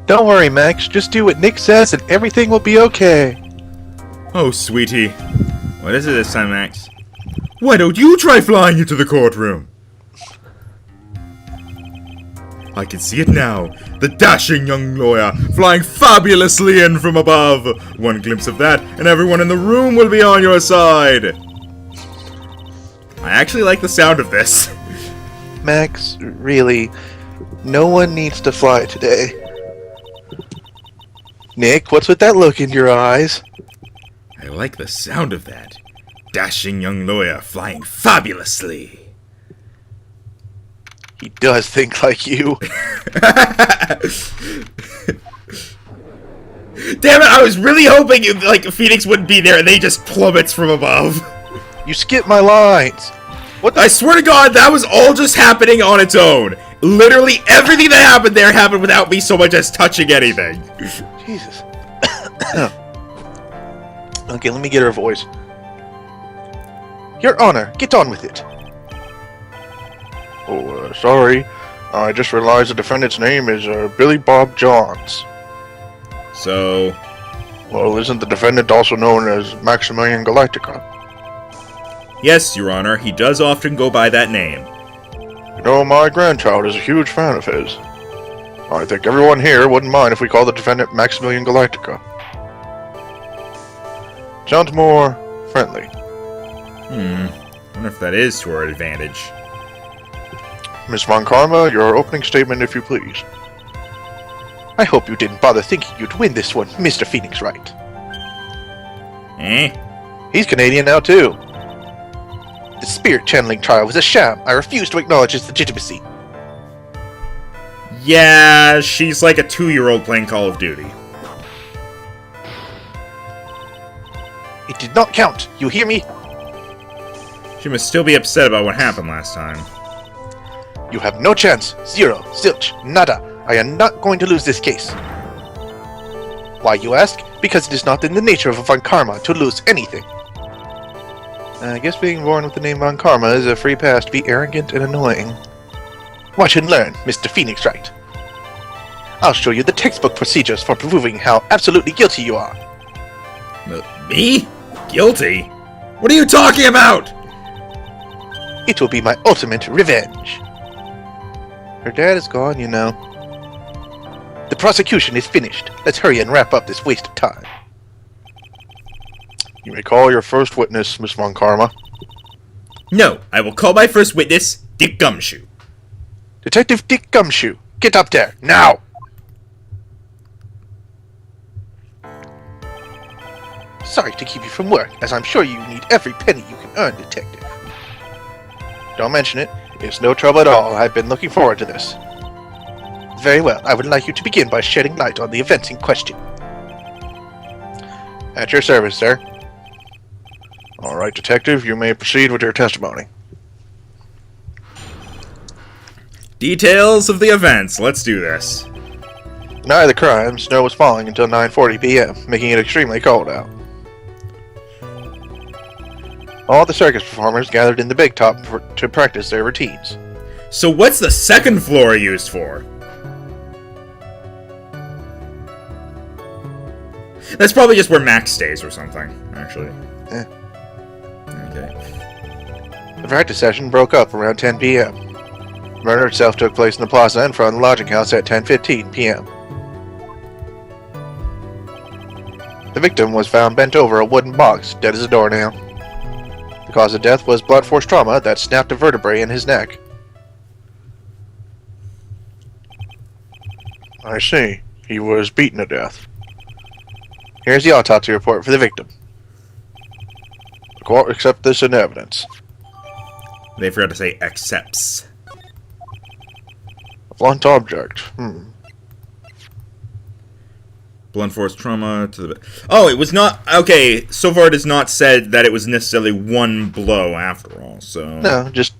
Don't worry, Max. Just do what Nick says and everything will be okay. Oh, sweetie. What is it this time, Max? Why don't you try flying into the courtroom? I can see it now. The dashing young lawyer flying fabulously in from above. One glimpse of that, and everyone in the room will be on your side. I actually like the sound of this. Max, really, no one needs to fly today. Nick, what's with that look in your eyes? I like the sound of that. Dashing young lawyer flying fabulously. He does think like you. Damn it, I was really hoping Phoenix wouldn't be there and they just plummets from above. You skipped my lines. What I swear to God, that was all just happening on its own. Literally everything that happened there happened without me so much as touching anything. Jesus. Okay, let me get her voice. Your Honor, get on with it. Oh, sorry. I just realized the defendant's name is Billy Bob Johns. So? Well, isn't the defendant also known as Maximilian Galactica? Yes, Your Honor, he does often go by that name. You know, my grandchild is a huge fan of his. I think everyone here wouldn't mind if we call the defendant Maximilian Galactica. Sounds more friendly. I wonder if that is to our advantage. Miss Von Karma, your opening statement, if you please. I hope you didn't bother thinking you'd win this one, Mr. Phoenix Wright. Eh? He's Canadian now, too. The spirit channeling trial was a sham. I refuse to acknowledge its legitimacy. Yeah, she's like a 2-year-old playing Call of Duty. It did not count. You hear me? She must still be upset about what happened last time. You have no chance. Zero. Zilch. Nada. I am not going to lose this case. Why, you ask? Because it is not in the nature of a Von Karma to lose anything. I guess being born with the name Von Karma is a free pass to be arrogant and annoying. Watch and learn, Mr. Phoenix Wright. I'll show you the textbook procedures for proving how absolutely guilty you are. Me? Guilty? What are you talking about? It will be my ultimate revenge. Her dad is gone, you know. The prosecution is finished. Let's hurry and wrap up this waste of time. You may call your first witness, Miss Von Karma. No, I will call my first witness, Dick Gumshoe. Detective Dick Gumshoe, get up there, now! Sorry to keep you from work, as I'm sure you need every penny you can earn, Detective. Don't mention it. It's no trouble at all. I've been looking forward to this. Very well. I would like you to begin by shedding light on the events in question. At your service, sir. All right, Detective, you may proceed with your testimony. Details of the events. Let's do this. The night of the crime, snow was falling until 9:40 p.m., making it extremely cold out. All the circus performers gathered in the big top to practice their routines. So what's the second floor used for? That's probably just where Max stays or something, actually. Eh. Okay. The practice session broke up around 10 p.m. The murder itself took place in the plaza in front of the lodging house at 10:15 p.m. The victim was found bent over a wooden box, dead as a doornail. The cause of death was blunt force trauma that snapped a vertebrae in his neck. I see. He was beaten to death. Here's the autopsy report for the victim. The court accepts this in evidence. They forgot to say accepts. A blunt object. Blunt force trauma to the... Oh, it was not... Okay, so far it is not said that it was necessarily one blow after all, so... No, just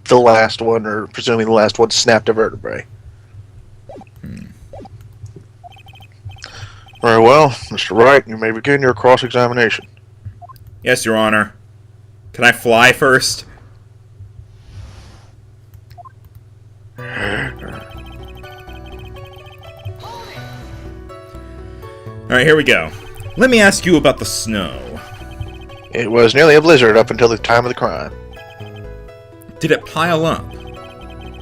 the last one, or presumably the last one, snapped a vertebrae. Very well, Mr. Wright, you may begin your cross-examination. Yes, Your Honor. Can I fly first? Alright, here we go. Let me ask you about the snow. It was nearly a blizzard up until the time of the crime. Did it pile up?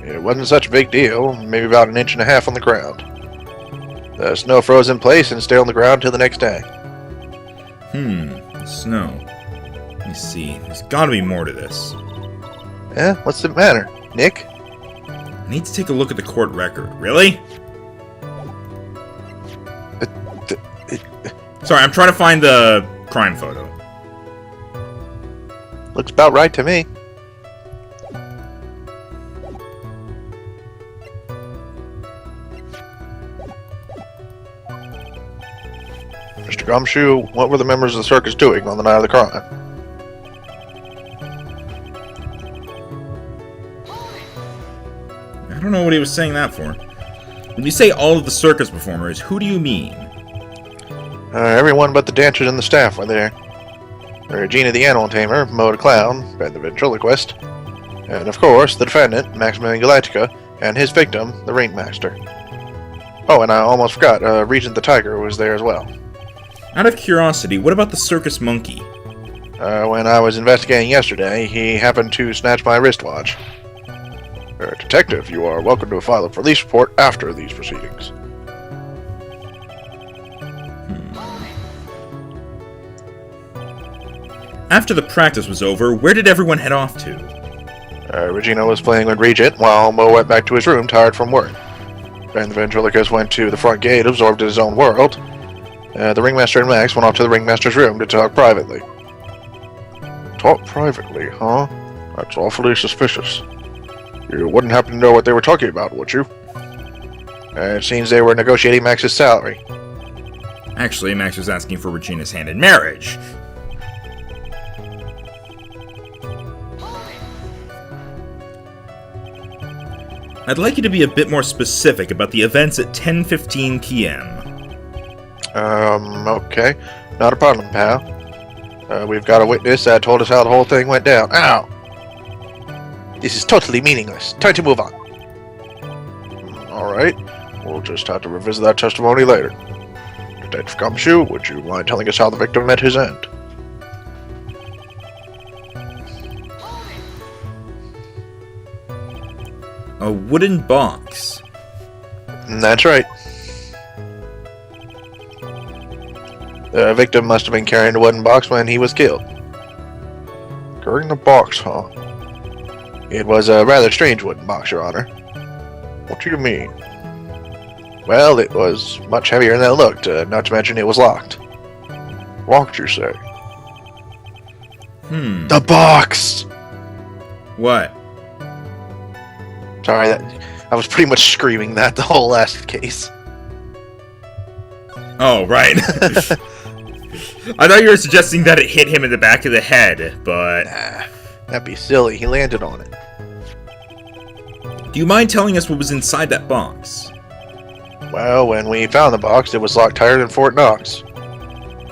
It wasn't such a big deal, maybe about 1.5 inches on the ground. The snow froze in place and stayed on the ground till the next day. Snow. Let me see. There's gotta be more to this. Eh, what's the matter, Nick? I need to take a look at the court record. Really? Sorry, I'm trying to find the crime photo. Looks about right to me. Mr. Gumshoe, what were the members of the circus doing on the night of the crime? I don't know what he was saying that for. When you say all of the circus performers, who do you mean? Everyone but the dancers and the staff were there. Regina the animal tamer, Mo the clown, Ben the ventriloquist, and of course the defendant, Maximilian Galactica, and his victim, the ringmaster. Oh, and I almost forgot, Regent the tiger was there as well. Out of curiosity, what about the circus monkey? When I was investigating yesterday, he happened to snatch my wristwatch. Detective, you are welcome to file a police report after these proceedings. After the practice was over, where did everyone head off to? Regina was playing with Regent, while Mo went back to his room tired from work. Ben the ventriloquist went to the front gate, absorbed in his own world. The ringmaster and Max went off to the ringmaster's room to talk privately. Talk privately, huh? That's awfully suspicious. You wouldn't happen to know what they were talking about, would you? It seems they were negotiating Max's salary. Actually, Max was asking for Regina's hand in marriage. I'd like you to be a bit more specific about the events at 10:15 p.m. Okay. Not a problem, pal. We've got a witness that told us how the whole thing went down. Ow! This is totally meaningless. Time to move on. Alright. We'll just have to revisit that testimony later. Detective Gumshoe, would you mind telling us how the victim met his end? A wooden box. That's right. The victim must have been carrying a wooden box when he was killed. Carrying the box, huh? It was a rather strange wooden box, Your Honor. What do you mean? Well, it was much heavier than it looked, not to mention it was locked. Locked, you say? The box! What? Sorry, I was pretty much screaming that the whole last case. Oh, right. I thought you were suggesting that it hit him in the back of the head, but... Nah, that'd be silly. He landed on it. Do you mind telling us what was inside that box? Well, when we found the box, it was locked tighter than Fort Knox.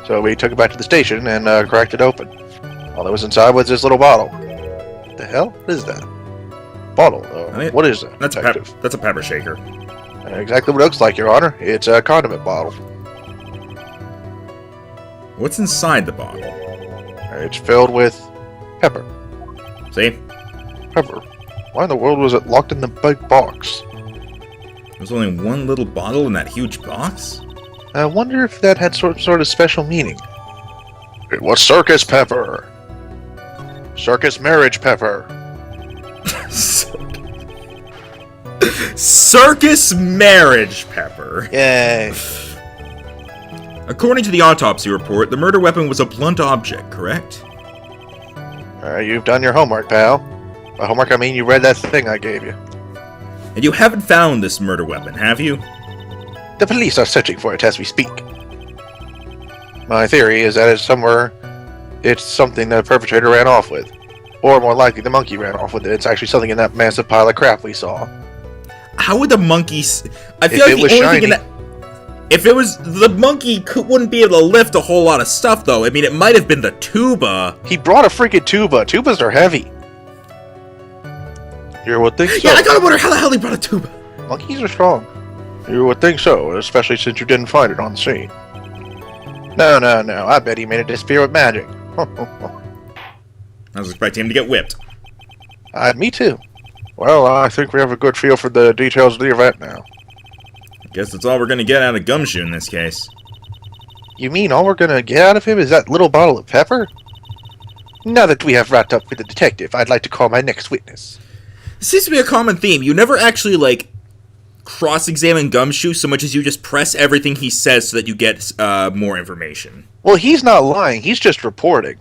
So we took it back to the station and cracked it open. All that was inside was this little bottle. What the hell? What is that? Bottle? What is that? That's a pepper shaker. Exactly what it looks like, Your Honor. It's a condiment bottle. What's inside the bottle? It's filled with pepper. See? Pepper? Why in the world was it locked in the big box? There's only one little bottle in that huge box? I wonder if that had sort of special meaning. It was circus pepper. Circus marriage pepper. Circus marriage pepper. Yay. According to the autopsy report, the murder weapon was a blunt object, correct? You've done your homework, pal. By homework, I mean you read that thing I gave you. And you haven't found this murder weapon, have you? The police are searching for it as we speak. My theory is that it's something the perpetrator ran off with. Or more likely, the monkey ran off with it. It's actually something in that massive pile of crap we saw. How would the monkeys... I feel like the only thing in that... If it was... The monkey wouldn't be able to lift a whole lot of stuff, though. I mean, it might have been the tuba. He brought a freaking tuba. Tubas are heavy. You would think so. Yeah, I gotta wonder how the hell he brought a tuba. Monkeys are strong. You would think so, especially since you didn't find it on the scene. No, no, no. I bet he made it disappear with magic. I was expecting him to get whipped. Me too. Well, I think we have a good feel for the details of the event now. Guess that's all we're gonna get out of Gumshoe in this case. You mean all we're gonna get out of him is that little bottle of pepper? Now that we have wrapped up with the detective, I'd like to call my next witness. This seems to be a common theme. You never actually, like, cross-examine Gumshoe so much as you just press everything he says so that you get more information. Well, he's not lying. He's just reporting.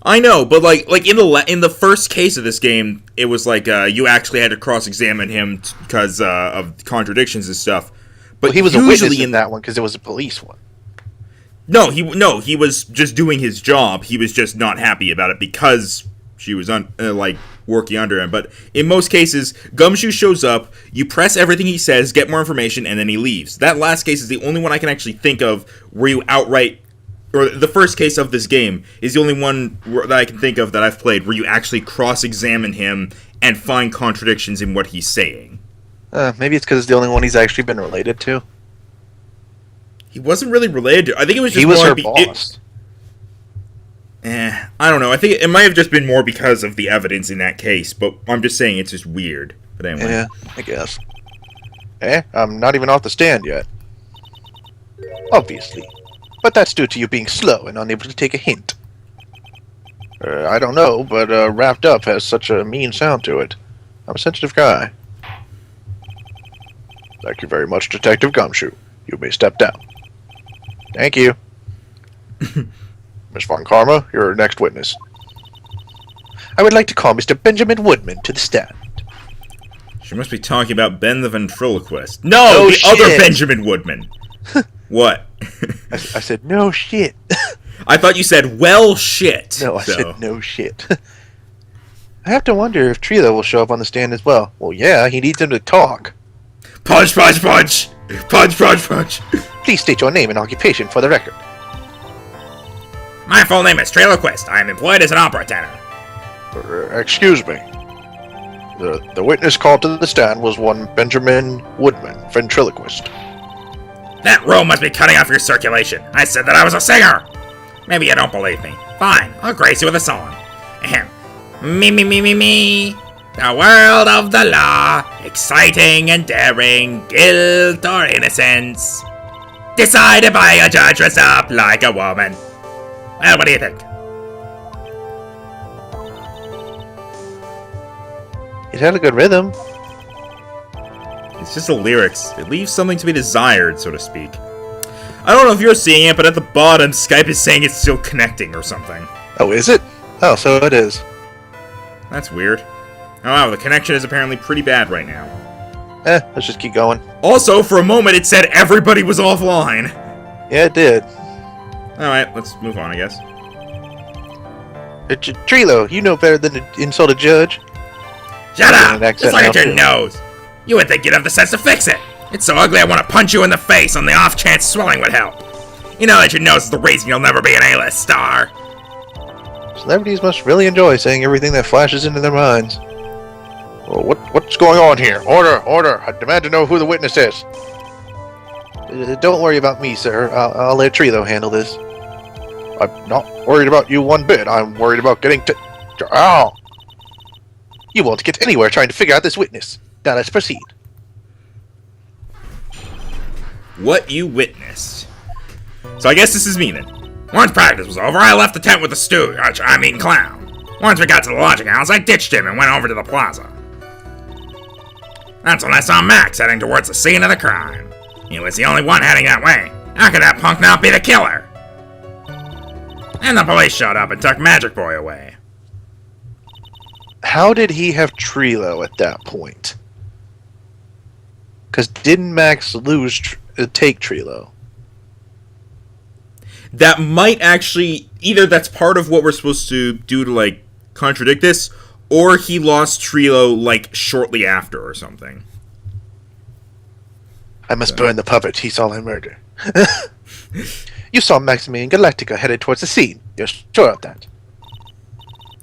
I know, but like in the first case of this game, it was like you actually had to cross-examine him because of contradictions and stuff. But he was a witness in that one because it was a police one. No, he was just doing his job. He was just not happy about it because she was working under him. But in most cases, Gumshoe shows up, you press everything he says, get more information, and then he leaves. That last case is the only one I can actually think of where you outright, or the first case of this game is the only one that I can think of that I've played where you actually cross-examine him and find contradictions in what he's saying. Maybe it's because it's the only one he's actually been related to. He wasn't really related to. I think it was just he was her boss. I don't know. I think it might have just been more because of the evidence in that case, but I'm just saying it's just weird. But anyway. Yeah, I guess. I'm not even off the stand yet. Obviously. But that's due to you being slow and unable to take a hint. I don't know, but wrapped up has such a mean sound to it. I'm a sensitive guy. Thank you very much, Detective Gumshoe. You may step down. Thank you. Miss Von Karma, you're our next witness. I would like to call Mr. Benjamin Woodman to the stand. She must be talking about Ben the ventriloquist. No, the shit. other Benjamin Woodman. What? I said, no shit. I thought you said, well, shit. No, I said, no shit. I have to wonder if Trilo will show up on the stand as well. Well, yeah, he needs him to talk. Punch, punch, punch! Punch, punch, punch! Please state your name and occupation for the record. My full name is Triloquist. I am employed as an opera tenor. Excuse me. The witness called to the stand was one Benjamin Woodman, ventriloquist. That room must be cutting off your circulation. I said that I was a singer. Maybe you don't believe me. Fine, I'll grace you with a song. Ahem. Me. The world of the law. Exciting and daring. Guilt or innocence. Decided by a judge dressed up like a woman. Well, what do you think? It had a good rhythm. It's just the lyrics. It leaves something to be desired, so to speak. I don't know if you're seeing it, but at the bottom, Skype is saying it's still connecting or something. Oh, is it? Oh, so it is. That's weird. Oh wow, the connection is apparently pretty bad right now. Let's just keep going. Also, for a moment, it said everybody was offline. Yeah, it did. Alright, let's move on, I guess. Trilo, you know better than to insult a judge. Shut up! Just look at your nose. You would think you'd have the sense to fix it. It's so ugly I want to punch you in the face on the off chance swelling would help. You know that your nose is the reason you'll never be an A-list star. Celebrities must really enjoy saying everything that flashes into their minds. Well, what's going on here? Order! I demand to know who the witness is. Don't worry about me, sir. I'll let Trilo handle this. I'm not worried about you one bit. I'm worried about getting to... Ow! You won't get anywhere trying to figure out this witness. Now let's proceed. What you witnessed. So I guess this is me then. Once practice was over, I left the tent with the stooge, clown. Once we got to the lodging house, I ditched him and went over to the plaza. That's when I saw Max heading towards the scene of the crime. He was the only one heading that way. How could that punk not be the killer? And the police showed up and took Magic Boy away. How did he have Trilo at that point? Because didn't Max take Trilo? That might actually... Either that's part of what we're supposed to do to, like, contradict this, or he lost Trilo, like, shortly after or something. I must burn the puppet. He saw him murder. You saw Maximilian Galactica headed towards the scene. You're sure of that?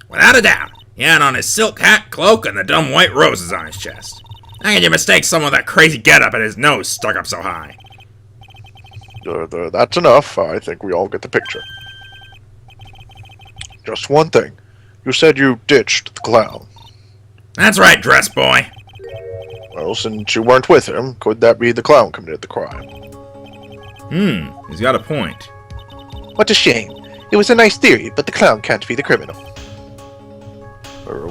Without a doubt. He had on his silk hat, cloak, and the dumb white roses on his chest. How could you mistake someone with that crazy getup and his nose stuck up so high? That's enough. I think we all get the picture. Just one thing. You said you ditched the clown. That's right, dress boy. Well, since you weren't with him, could that be the clown committed the crime? He's got a point. What a shame. It was a nice theory, but the clown can't be the criminal.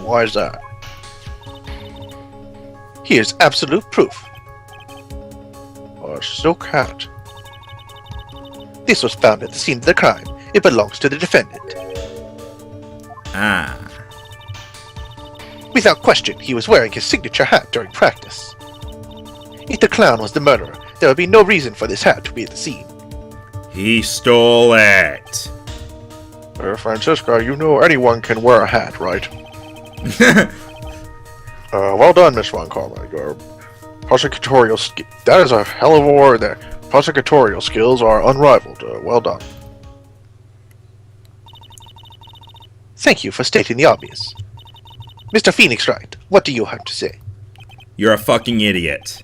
Why is that? Here's absolute proof. A silk hat. This was found at the scene of the crime. It belongs to the defendant. Ah. Without question, he was wearing his signature hat during practice. If the clown was the murderer, there would be no reason for this hat to be at the scene. He stole it. Francisca, you know anyone can wear a hat, right? Well done, Miss Von Karma. Your prosecutorial that is a hell of a word there. Prosecutorial skills are unrivaled. Well done. Thank you for stating the obvious. Mr. Phoenix Wright, what do you have to say? You're a fucking idiot.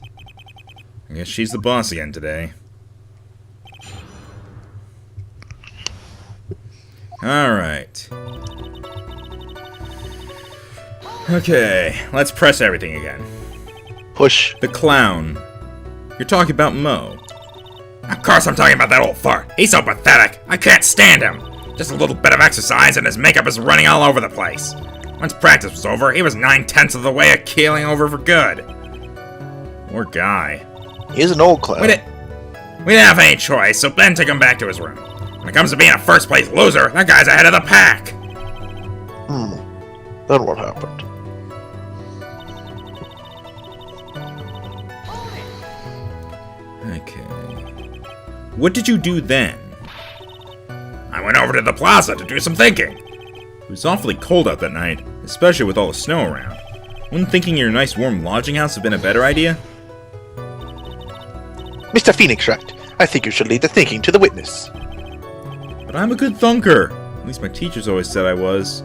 I guess she's the boss again today. Alright. Okay, let's press everything again. Push. The clown. You're talking about Mo. Of course I'm talking about that old fart. He's so pathetic. I can't stand him. Just a little bit of exercise and his makeup is running all over the place. Once practice was over, he was 9/10 of the way of keeling over for good. Poor guy. He's an old clown. We didn't have any choice, so Ben took him back to his room. When it comes to being a first-place loser, that guy's ahead of the pack. Then what happened? Okay. What did you do then? I went over to the plaza to do some thinking. It was awfully cold out that night, especially with all the snow around. Wouldn't thinking your nice warm lodging house have been a better idea? Mr. Phoenix Wright, I think you should leave the thinking to the witness. But I'm a good thunker. At least my teachers always said I was.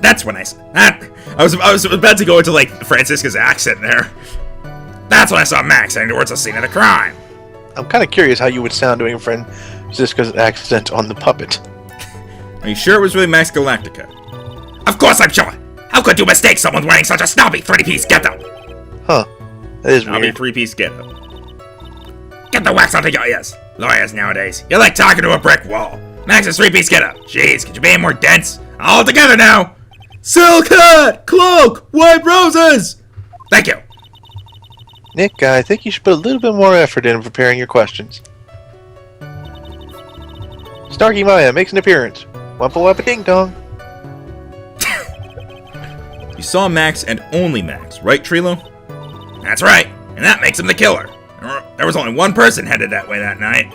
That's when I was about to go into like Francisca's accent there. That's when I saw Max heading towards the scene of the crime. I'm kind of curious how you would sound doing Francisca's accent on the puppet. Are you sure it was really Max Galactica? Of course I'm sure. How could you mistake someone wearing such a snobby 3-piece getup? Huh. That is I'll be weird. 3-piece getup. Get the wax onto your ears. Lawyers nowadays, you're like talking to a brick wall. Max's 3-piece getup. Jeez, could you be any more dense? All together now. Silk hat! Cloak! White roses! Thank you. Nick, I think you should put a little bit more effort in preparing your questions. Starkey Maya makes an appearance. Wumpa wumpa ding dong. You saw Max and only Max, right, Trilo? That's right, and that makes him the killer. There was only one person headed that way that night.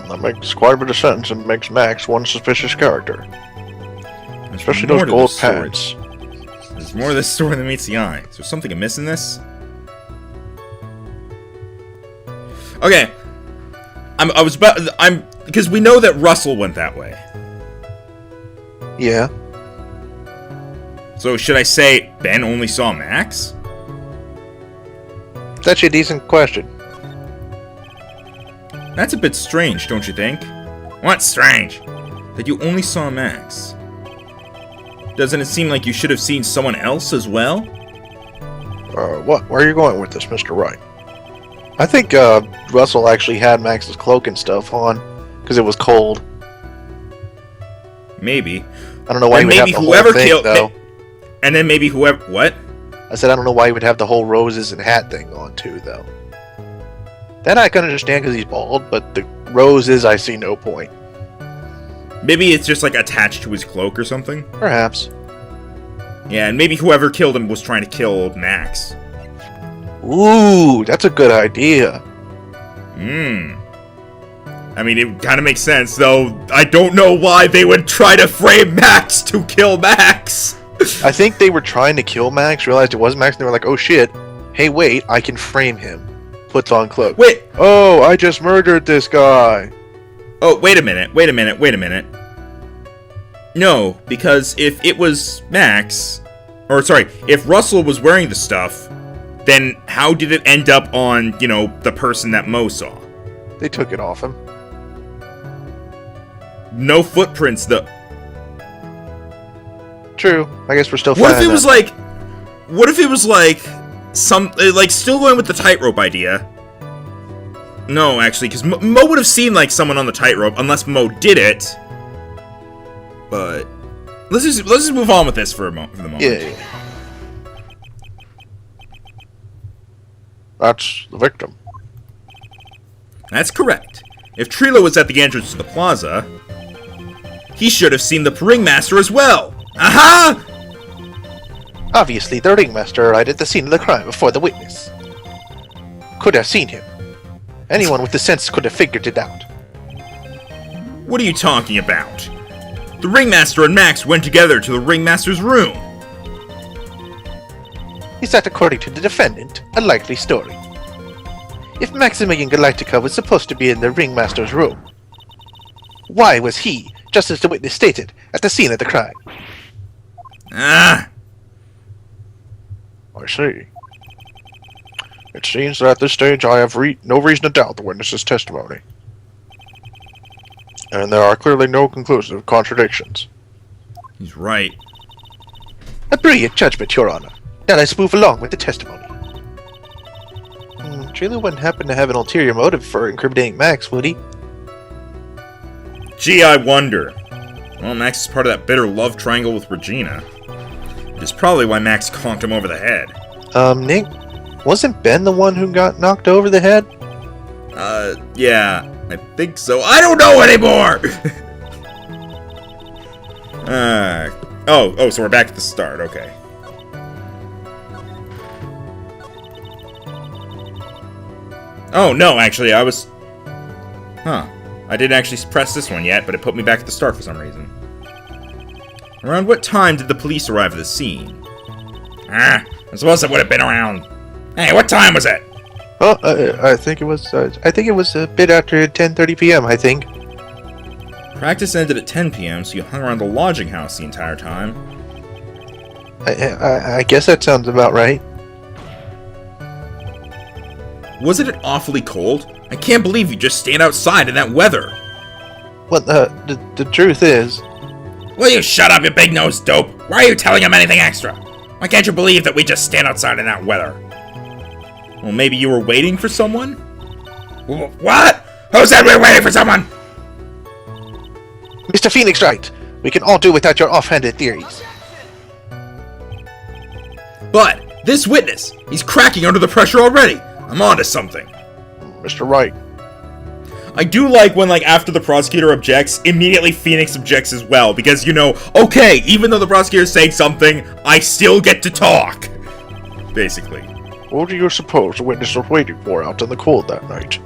That makes quite a bit of sense and makes Max one suspicious character. There's Especially more those to gold this story. pants. There's more to this story than meets the eye. Is there something amiss in this? Okay. Because we know that Russell went that way. Yeah. So should I say Ben only saw Max? It's actually a decent question. That's a bit strange, don't you think? What's strange? That you only saw Max. Doesn't it seem like you should have seen someone else as well? Where are you going with this, Mr. Wright? I think, Russell actually had Max's cloak and stuff on, because it was cold. Maybe. I don't know why And he would have maybe the whoever whole thing, killed. though. And then maybe whoever. What? I said I don't know why he would have the whole roses and hat thing on, too, though. That I can understand because he's bald, but the roses, I see no point. Maybe it's just like attached to his cloak or something. Perhaps. Yeah, and maybe whoever killed him was trying to kill Max. Ooh, that's a good idea. I mean, it kind of makes sense, though. I don't know why they would try to frame Max to kill Max. I think they were trying to kill Max, realized it wasn't Max, and they were like, oh shit, hey wait, I can frame him. Puts on cloak. Wait. Oh, I just murdered this guy. Oh, wait a minute. No, because if it was Max, or sorry, if Russell was wearing the stuff, then how did it end up on, you know, the person that Mo saw? They took it off him. No footprints, though. True. I guess we're still What if finding it was that. like... What if it was like... still going with the tightrope idea. No, actually, because Mo would have seen, like, someone on the tightrope, unless Mo did it. But... Let's just move on with this for the moment. Yeah. That's the victim. That's correct. If Trilo was at the entrance to the plaza, he should have seen the ringmaster as well. Aha! Obviously, the ringmaster arrived at the scene of the crime before the witness. Could have seen him. Anyone with the sense could have figured it out. What are you talking about? The ringmaster and Max went together to the ringmaster's room. Is that, according to the defendant, a likely story? If Maximilian Galactica was supposed to be in the ringmaster's room, why was he, just as the witness stated, at the scene of the crime? Ah! I see. It seems that at this stage I have no reason to doubt the witness's testimony. And there are clearly no conclusive contradictions. He's right. A brilliant judgment, Your Honor. Now let's move along with the testimony. Trilo wouldn't happen to have an ulterior motive for incriminating Max, would he? Gee, I wonder. Well, Max is part of that bitter love triangle with Regina. Which is probably why Max conked him over the head. Nick, wasn't Ben the one who got knocked over the head? Yeah, I think so. I don't know anymore! So we're back at the start, okay. Oh, no, actually, I was... Huh. I didn't actually press this one yet, but it put me back at the start for some reason. Around what time did the police arrive at the scene? I suppose it would have been around... Hey, what time was it? Oh, I think it was a bit after 10:30 p.m., I think. Practice ended at 10 p.m., so you hung around the lodging house the entire time. I guess that sounds about right. Wasn't it awfully cold? I can't believe you just stayed outside in that weather. Well, the truth is... Will you shut up, you big-nosed dope? Why are you telling him anything extra? Why can't you believe that we just stand outside in that weather? Well, maybe you were waiting for someone? What? Who said we were waiting for someone? Mr. Phoenix Wright, we can all do without your offhanded theories. But, this witness, he's cracking under the pressure already. I'm onto something. Mr. Wright. I do like when, after the prosecutor objects, immediately Phoenix objects as well, because, okay, even though the prosecutor's saying something, I still get to talk. Basically. What do you suppose the witness was waiting for out in the cold that night?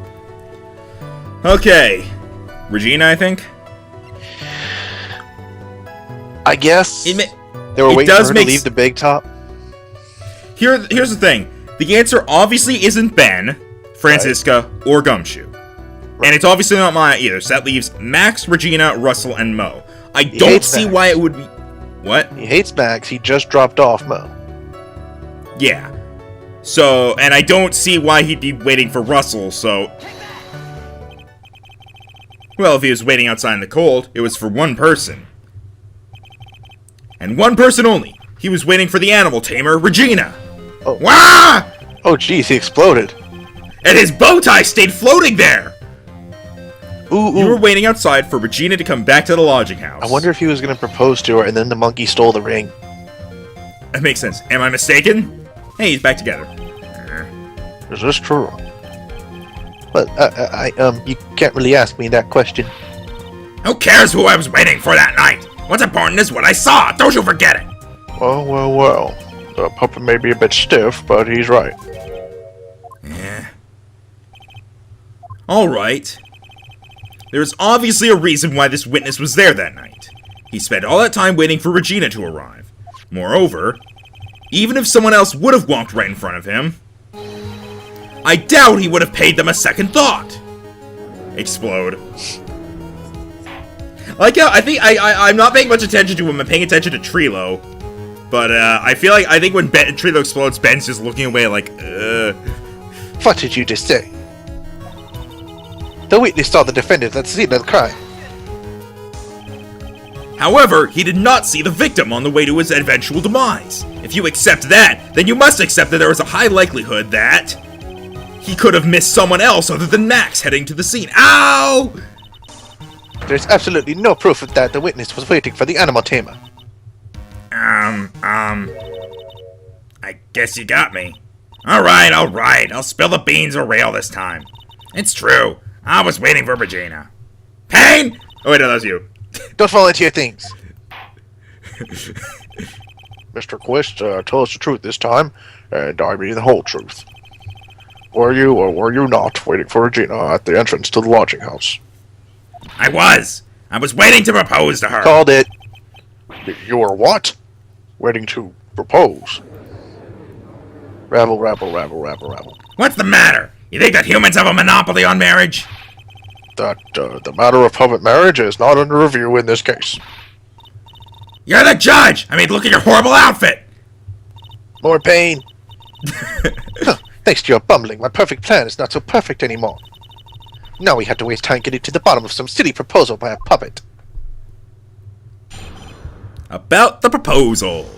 Okay. Regina, I think? I guess they were it waiting does for her make to leave the big top. Here's the thing. The answer obviously isn't Ben, Francisca, or Gumshoe. And it's obviously not Maya either, so that leaves Max, Regina, Russell, and Mo. I don't see why it would be... What? He hates Max, he just dropped off Mo. Yeah. So, and I don't see why he'd be waiting for Russell, so... Well, if he was waiting outside in the cold, it was for one person. And one person only. He was waiting for the animal tamer, Regina. Oh. Wah! Oh jeez, he exploded. And his bow tie stayed floating there! Ooh. You were waiting outside for Regina to come back to the lodging house. I wonder if he was going to propose to her and then the monkey stole the ring. That makes sense. Am I mistaken? Hey, he's back together. Is this true? But, you can't really ask me that question. Who cares who I was waiting for that night? What's important is what I saw. Don't you forget it. Well. The puppet may be a bit stiff, but he's right. Yeah. Alright. There's obviously a reason why this witness was there that night. He spent all that time waiting for Regina to arrive. Moreover, even if someone else would have walked right in front of him, I doubt he would have paid them a second thought. Explode. I'm not paying much attention to him, I'm paying attention to Trilo. But I think when Trilo explodes, Ben's just looking away like, What did you just say? The witness saw the defendant at the scene of the crime. However, he did not see the victim on the way to his eventual demise. If you accept that, then you must accept that there was a high likelihood that he could have missed someone else other than Max heading to the scene. Ow! There's absolutely no proof of that. The witness was waiting for the animal tamer. I guess you got me. Alright, I'll spill the beans or rail this time. It's true. I was waiting for Regina. Pain! Oh wait, no, that was you. Don't volunteer things. Mr. Quist, tell us the truth this time, and I mean the whole truth. Were you or were you not waiting for Regina at the entrance to the lodging house? I was waiting to propose to her. Called it. You were what? Waiting to propose? Rabble, rabble, rabble, rabble, rabble. What's the matter? You think that humans have a monopoly on marriage? That, the matter of public marriage is not under review in this case. You're the judge! I mean, look at your horrible outfit! More pain. Huh, thanks to your bumbling, my perfect plan is not so perfect anymore. Now we have to waste time getting to the bottom of some silly proposal by a puppet. About the proposal.